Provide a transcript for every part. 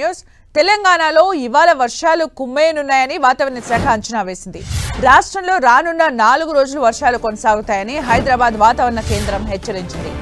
News తెలంగాణలో ఇవాళ వర్షాలు కుమ్మేయనున్నాయని వాతావరణ శాఖ అంచనా వేసింది. రాష్ట్రంలో రానున్న 4 రోజులు వర్షాలు కొనసాగుతాయని హైదరాబాద్ వాతావరణ కేంద్రం హెచ్చరించింది.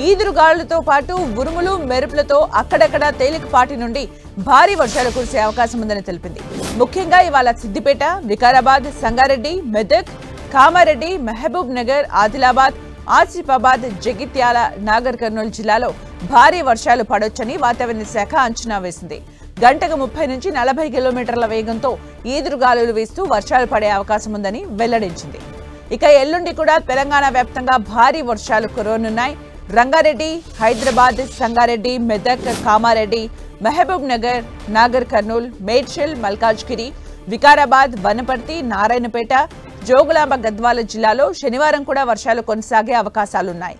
ఈదురుగాలులతో పాటు ఉరుములు మెరుపులతో అక్కడక్కడ తేలికపాటి నుండి భారీ వర్షాలు కురిసే అవకాశం ఉందని తెలిపింది. ముఖ్యంగా ఇవాళ సిద్దిపేట, వికారాబాద్, సంగారెడ్డి, మెదక్, కామారెడ్డి, మహబూబ్ నగర్, ఆదిలాబాద్, ఆసిఫాబాద్, జగిత్యాల, నాగర్ కర్నూలు జిల్లాలో భారీ వర్షాలు పడొచ్చని వాతావరణ శాఖ అంచనా వేసింది. గంటకు 30 నుంచి 40 కిలోమీటర్ల వేగంతో ఈదురుగాలులు వీస్తూ వర్షాలు పడే అవకాశం ఉందని వెల్లడించింది. ఇక ఎల్లుండి కూడా తెలంగాణ వ్యాప్తంగా భారీ వర్షాలు కురవనున్నాయి. రంగారెడ్డి, హైదరాబాద్, సంగారెడ్డి, మెదక్, కామారెడ్డి, మహబూబ్ నగర్, నాగర్ కర్నూల్, మేడ్చల్, మల్కాజ్గిరి, వికారాబాద్, వనపర్తి, నారాయణపేట, జోగులాంబ, గద్వాల జిల్లాలో శనివారం కూడా వర్షాలు కొనసాగే అవకాశాలున్నాయి.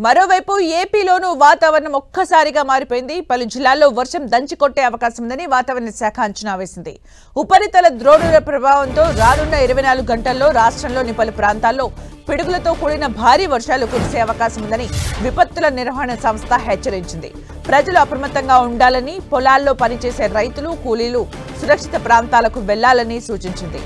మరోవైపు ఏపీలోనూ వాతావరణం ఒక్కసారిగా మారిపోయింది. పలు జిల్లాల్లో వర్షం దంచికొట్టే అవకాశం ఉందని వాతావరణ శాఖ అంచనా వేసింది. ఉపరితల ద్రోణుల ప్రభావంతో రానున్న 24 గంటల్లో రాష్ట్రంలోని పలు ప్రాంతాల్లో పిడుగులతో కూడిన భారీ వర్షాలు కురిసే అవకాశం ఉందని విపత్తుల నిర్వహణ సంస్థ హెచ్చరించింది. ప్రజలు అప్రమత్తంగా ఉండాలని, పొలాల్లో పనిచేసే రైతులు, కూలీలు సురక్షిత ప్రాంతాలకు వెళ్లాలని సూచించింది.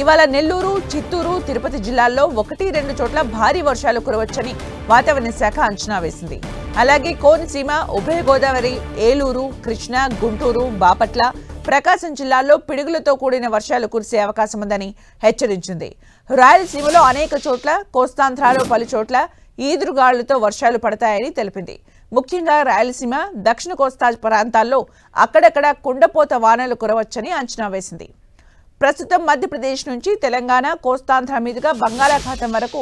ఇవాళ నెల్లూరు, చిత్తూరు, తిరుపతి జిల్లాల్లో 1-2 చోట్ల భారీ వర్షాలు కురవచ్చని వాతావరణ శాఖ అంచనా వేసింది. అలాగే కోనసీమ, ఉభయ గోదావరి, ఏలూరు, కృష్ణా, గుంటూరు, బాపట్ల, ప్రకాశం జిల్లాల్లో పిడుగులతో కూడిన వర్షాలు కురిసే అవకాశం ఉందని హెచ్చరించింది. రాయలసీమలో అనేక చోట్ల, కోస్తాంధ్రాలో పలు చోట్ల ఈదురుగాలులతో వర్షాలు పడతాయని తెలిపింది. ముఖ్యంగా రాయలసీమ, దక్షిణ కోస్తా ప్రాంతాల్లో అక్కడక్కడ కుండపోత వానలు కురవచ్చని అంచనా వేసింది. ప్రస్తుతం మధ్యప్రదేశ్ నుంచి తెలంగాణ, కోస్తాంధ్ర మీదుగా బంగాళాఖాతం వరకు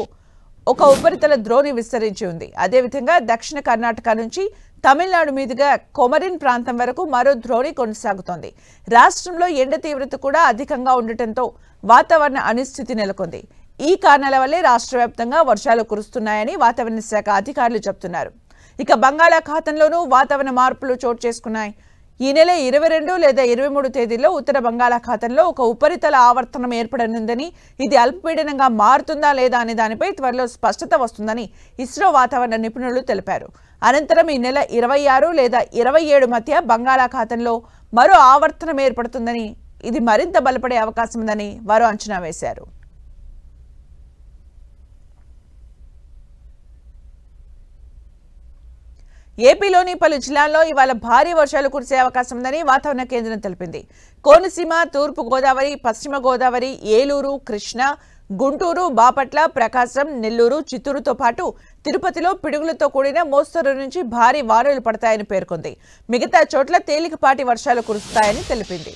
ఒక ఉపరితల ద్రోణి విస్తరించి ఉంది. అదేవిధంగా దక్షిణ కర్ణాటక నుంచి తమిళనాడు మీదుగా కొమరిన్ ప్రాంతం వరకు మరో ద్రోణి కొనసాగుతోంది. రాష్ట్రంలో ఎండ తీవ్రత కూడా అధికంగా ఉండటంతో వాతావరణ అనిశ్చితి నెలకొంది. ఈ కారణాల వల్లే రాష్ట్ర వ్యాప్తంగా వర్షాలు కురుస్తున్నాయని వాతావరణ శాఖ అధికారులు చెబుతున్నారు. ఇక బంగాళాఖాతంలోనూ వాతావరణ మార్పులు చోటు చేసుకున్నాయి. ఈ నెల 22 లేదా 23 తేదీల్లో ఉత్తర బంగాళాఖాతంలో ఒక ఉపరితల ఆవర్తనం ఏర్పడనుందని, ఇది అల్పపీడనంగా మారుతుందా లేదా అనే దానిపై త్వరలో స్పష్టత వస్తుందని ఇస్రో వాతావరణ నిపుణులు తెలిపారు. అనంతరం ఈ నెల 26 లేదా 27 మధ్య బంగాళాఖాతంలో మరో ఆవర్తనం ఏర్పడుతుందని, ఇది మరింత బలపడే అవకాశం ఉందని వారు అంచనా వేశారు. ఏపీలోని పలు జిల్లాల్లో ఇవాళ భారీ వర్షాలు కురిసే అవకాశం ఉందని వాతావరణ కేంద్రం తెలిపింది. కోనసీమ, తూర్పు గోదావరి, పశ్చిమ గోదావరి, ఏలూరు, కృష్ణా, గుంటూరు, బాపట్ల, ప్రకాశం, నెల్లూరు, చిత్తూరుతో పాటు తిరుపతిలో పిడుగులతో కూడిన మోస్తరు నుంచి భారీ వానలు పడతాయని పేర్కొంది. మిగతా చోట్ల తేలికపాటి వర్షాలు కురుస్తాయని తెలిపింది.